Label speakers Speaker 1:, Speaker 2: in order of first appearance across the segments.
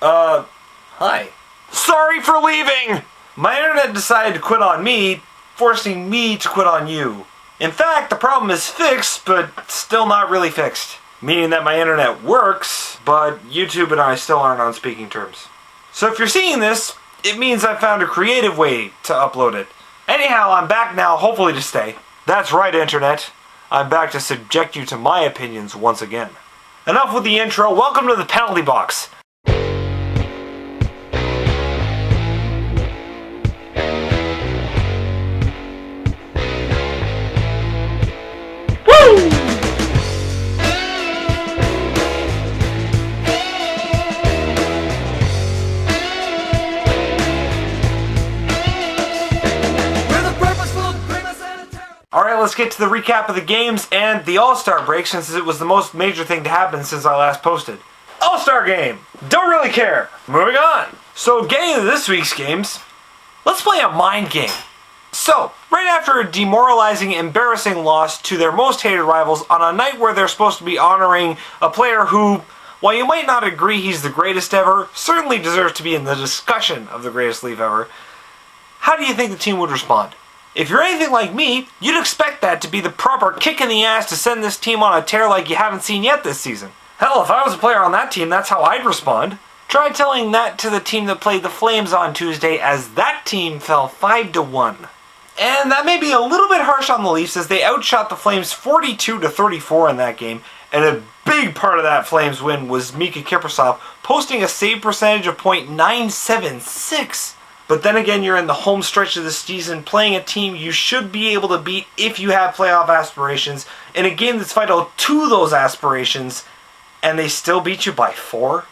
Speaker 1: Hi. Sorry for leaving! My internet decided to quit on me, forcing me to quit on you. In fact, the problem is fixed, but still not really fixed. Meaning that my internet works, but YouTube and I still aren't on speaking terms. So if you're seeing this, it means I found a creative way to upload it. Anyhow, I'm back now, hopefully to stay. That's right, internet. I'm back to subject you to my opinions once again. Enough with the intro, welcome to the penalty box. Alright, let's get to the recap of the games and the All-Star break, since it was the most major thing to happen since I last posted. All-Star game! Don't really care! Moving on! So, getting into this week's games, let's play a mind game. So, right after a demoralizing, embarrassing loss to their most hated rivals on a night where they're supposed to be honoring a player who, while you might not agree he's the greatest ever, certainly deserves to be in the discussion of the greatest Leaf ever, how do you think the team would respond? If you're anything like me, you'd expect that to be the proper kick in the ass to send this team on a tear like you haven't seen yet this season. Hell, if I was a player on that team, that's how I'd respond. Try telling that to the team that played the Flames on Tuesday, as that team fell 5-1. And that may be a little bit harsh on the Leafs, as they outshot the Flames 42-34 in that game, and a big part of that Flames win was Mika Kiprasov posting a save percentage of .976. But then again, you're in the home stretch of the season playing a team you should be able to beat if you have playoff aspirations, in a game that's vital to those aspirations, and they still beat you by 4?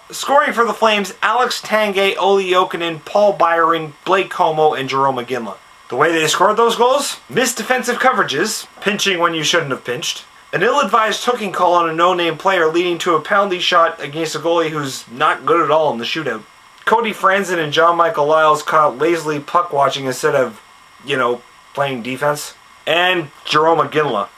Speaker 1: Scoring for the Flames, Alex Tanguay, Olli Jokinen, Paul Byron, Blake Como, and Jerome McGinley. The way they scored those goals? Missed defensive coverages, pinching when you shouldn't have pinched, an ill-advised hooking call on a no-name player leading to a penalty shot against a goalie who's not good at all in the shootout. Cody Franzen and John Michael Lyles caught lazily puck watching instead of, playing defense. And Jerome McGinley.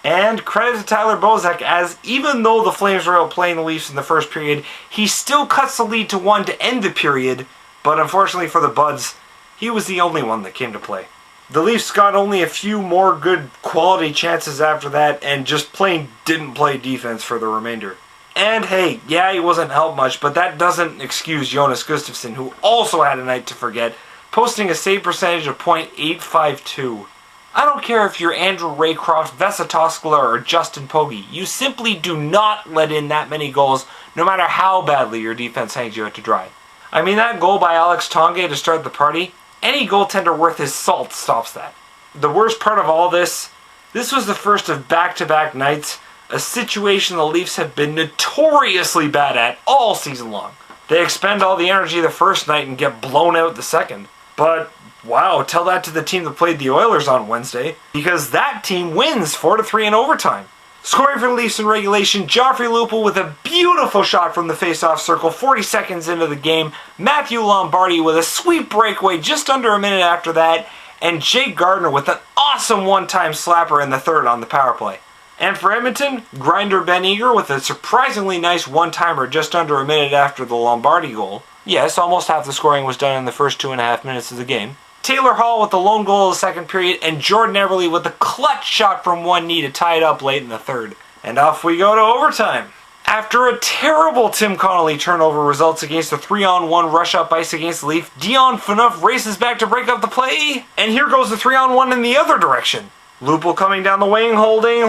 Speaker 1: And credit to Tyler Bozak, as even though the Flames were outplaying the Leafs in the first period, he still cuts the lead to 1 to end the period, but unfortunately for the Buds, he was the only one that came to play. The Leafs got only a few more good quality chances after that, and just plain didn't play defense for the remainder. And hey, yeah, he wasn't helped much, but that doesn't excuse Jonas Gustafsson, who also had a night to forget, posting a save percentage of .852. I don't care if you're Andrew Raycroft, Vesa Toskala, or Justin Pogge, you simply do not let in that many goals, no matter how badly your defense hangs you out to dry. I mean, that goal by Alex Tanguay to start the party, any goaltender worth his salt stops that. The worst part of all this was the first of back-to-back nights, a situation the Leafs have been notoriously bad at all season long. They expend all the energy the first night and get blown out the second. But, wow, tell that to the team that played the Oilers on Wednesday, because that team wins 4-3 in overtime. Scoring for the Leafs in regulation, Joffrey Lupul with a beautiful shot from the face-off circle 40 seconds into the game, Matthew Lombardi with a sweet breakaway just under a minute after that, and Jake Gardiner with an awesome one-time slapper in the third on the power play. And for Edmonton, Grinder Ben Eager with a surprisingly nice one-timer just under a minute after the Lombardi goal. Yes, almost half the scoring was done in the first 2.5 minutes of the game. Taylor Hall with the lone goal of the second period, and Jordan Eberle with the clutch shot from one knee to tie it up late in the third. And off we go to overtime. After a terrible Tim Connolly turnover results against a 3-on-1 rush-up ice against the Leaf, Dion Phaneuf races back to break up the play, and here goes the 3-on-1 in the other direction. Lupul coming down the wing, holding.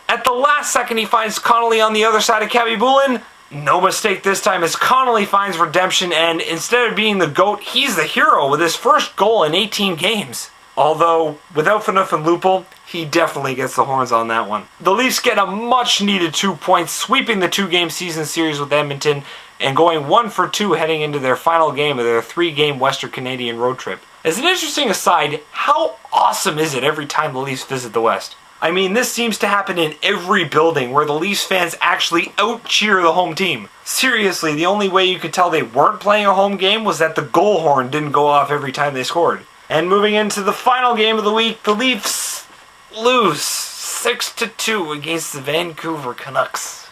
Speaker 1: At the last second, he finds Connolly on the other side of Khabibulin. No mistake this time, as Connolly finds redemption, and instead of being the GOAT, he's the hero with his first goal in 18 games. Although, without Phaneuf and Lupul, he definitely gets the horns on that one. The Leafs get a much-needed 2 points, sweeping the 2-game season series with Edmonton, and going 1 for 2 heading into their final game of their 3-game Western Canadian road trip. As an interesting aside, how awesome is it every time the Leafs visit the West? I mean, this seems to happen in every building where the Leafs fans actually out-cheer the home team. Seriously, the only way you could tell they weren't playing a home game was that the goal horn didn't go off every time they scored. And moving into the final game of the week, the Leafs lose 6-2 against the Vancouver Canucks.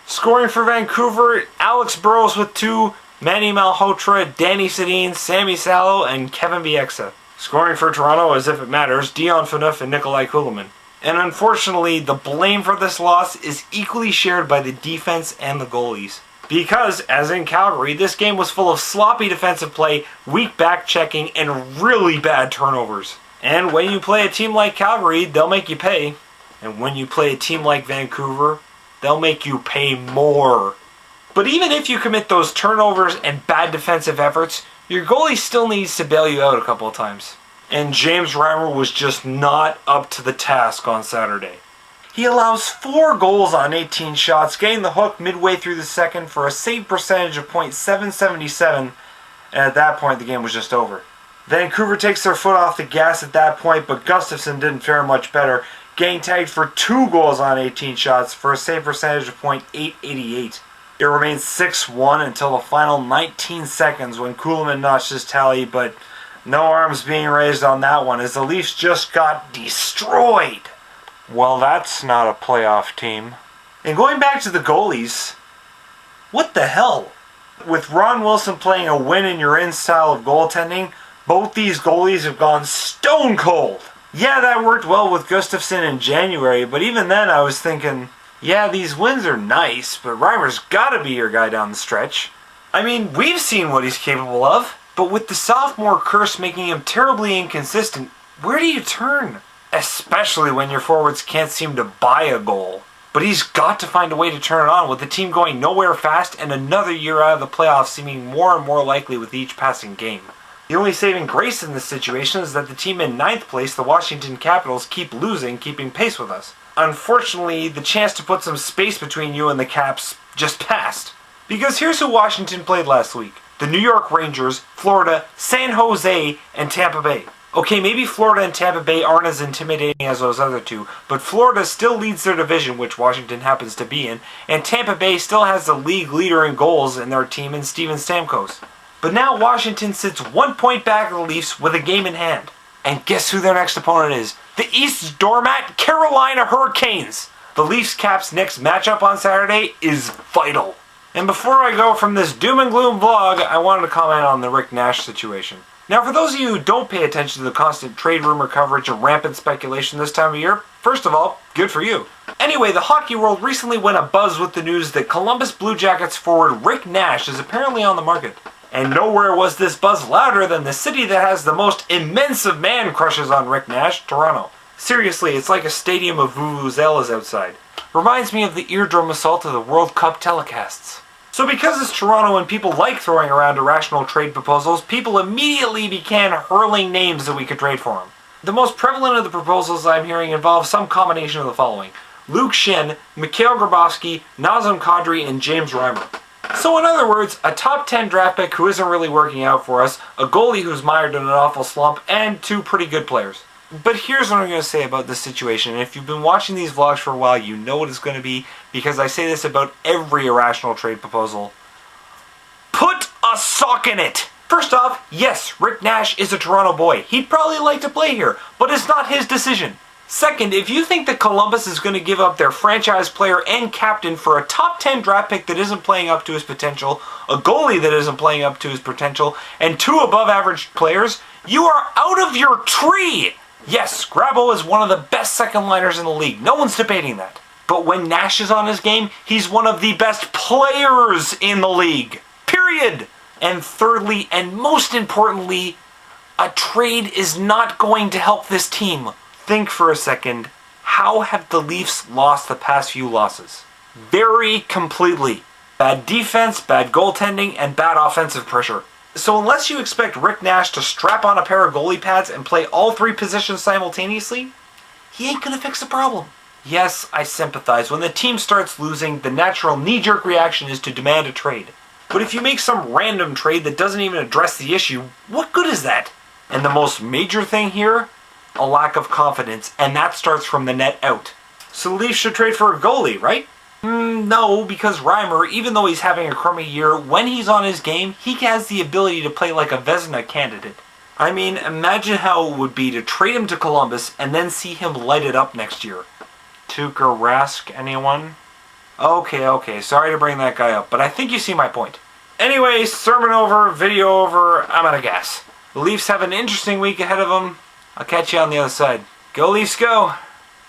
Speaker 1: Scoring for Vancouver, Alex Burrows with 2, Manny Malhotra, Danny Sedin, Sammy Salo, and Kevin Bieksa. Scoring for Toronto, as if it matters, Dion Phaneuf and Nikolai Kulemin. And unfortunately, the blame for this loss is equally shared by the defense and the goalies. Because, as in Calgary, this game was full of sloppy defensive play, weak back checking, and really bad turnovers. And when you play a team like Calgary, they'll make you pay. And when you play a team like Vancouver, they'll make you pay more. But even if you commit those turnovers and bad defensive efforts, your goalie still needs to bail you out a couple of times. And James Reimer was just not up to the task on Saturday. He allows 4 goals on 18 shots, getting the hook midway through the second for a save percentage of .777, and at that point the game was just over. Vancouver takes their foot off the gas at that point, but Gustafsson didn't fare much better, getting tagged for 2 goals on 18 shots for a save percentage of .888. It remains 6-1 until the final 19 seconds when Kulemin notched his tally, but no arms being raised on that one as the Leafs just got destroyed. Well, that's not a playoff team. And going back to the goalies, what the hell? With Ron Wilson playing a win-and-you're-in style of goaltending, both these goalies have gone stone cold. Yeah, that worked well with Gustafsson in January, but even then I was thinking, yeah, these wins are nice, but Reimer's gotta be your guy down the stretch. I mean, we've seen what he's capable of, but with the sophomore curse making him terribly inconsistent, where do you turn? Especially when your forwards can't seem to buy a goal. But he's got to find a way to turn it on with the team going nowhere fast and another year out of the playoffs seeming more and more likely with each passing game. The only saving grace in this situation is that the team in 9th place, the Washington Capitals, keep losing, keeping pace with us. Unfortunately, the chance to put some space between you and the Caps just passed. Because here's who Washington played last week. The New York Rangers, Florida, San Jose, and Tampa Bay. Okay, maybe Florida and Tampa Bay aren't as intimidating as those other two, but Florida still leads their division, which Washington happens to be in, and Tampa Bay still has the league leader in goals in their team in Steven Stamkos. But now Washington sits 1 point back of the Leafs with a game in hand. And guess who their next opponent is? The East's doormat, Carolina Hurricanes! The Leafs-Caps next matchup on Saturday is vital. And before I go from this doom and gloom vlog, I wanted to comment on the Rick Nash situation. Now, for those of you who don't pay attention to the constant trade rumor coverage and rampant speculation this time of year, first of all, good for you. Anyway, the hockey world recently went abuzz with the news that Columbus Blue Jackets forward Rick Nash is apparently on the market. And nowhere was this buzz louder than the city that has the most immense of man crushes on Rick Nash, Toronto. Seriously, it's like a stadium of vuvuzelas outside. Reminds me of the eardrum assault of the World Cup telecasts. So because it's Toronto and people like throwing around irrational trade proposals, people immediately began hurling names that we could trade for them. The most prevalent of the proposals I'm hearing involve some combination of the following: Luke Schenn, Mikhail Grabowski, Nazem Kadri, and James Reimer. So in other words, a top 10 draft pick who isn't really working out for us, a goalie who's mired in an awful slump, and 2 pretty good players. But here's what I'm going to say about this situation, and if you've been watching these vlogs for a while, you know what it's going to be, because I say this about every irrational trade proposal. Put a sock in it! First off, yes, Rick Nash is a Toronto boy. He'd probably like to play here, but it's not his decision. Second, if you think that Columbus is going to give up their franchise player and captain for a top 10 draft pick that isn't playing up to his potential, a goalie that isn't playing up to his potential, and 2 above average players, you are out of your tree! Yes, Grabo is one of the best second liners in the league. No one's debating that. But when Nash is on his game, he's one of the best players in the league. Period. And thirdly, and most importantly, a trade is not going to help this team. Think for a second, how have the Leafs lost the past few losses? Very completely. Bad defense, bad goaltending, and bad offensive pressure. So unless you expect Rick Nash to strap on a pair of goalie pads and play all 3 positions simultaneously, he ain't gonna fix the problem. Yes, I sympathize. When the team starts losing, the natural knee-jerk reaction is to demand a trade. But if you make some random trade that doesn't even address the issue, what good is that? And the most major thing here? A lack of confidence, and that starts from the net out. So the Leafs should trade for a goalie, right? No, because Reimer, even though he's having a crummy year, when he's on his game, he has the ability to play like a Vezina candidate. I mean, imagine how it would be to trade him to Columbus and then see him light it up next year. Tuukka Rask, anyone? Okay, sorry to bring that guy up, but I think you see my point. Anyway, sermon over, video over, I'm out of gas. The Leafs have an interesting week ahead of them. I'll catch you on the other side. Go Leafs, go!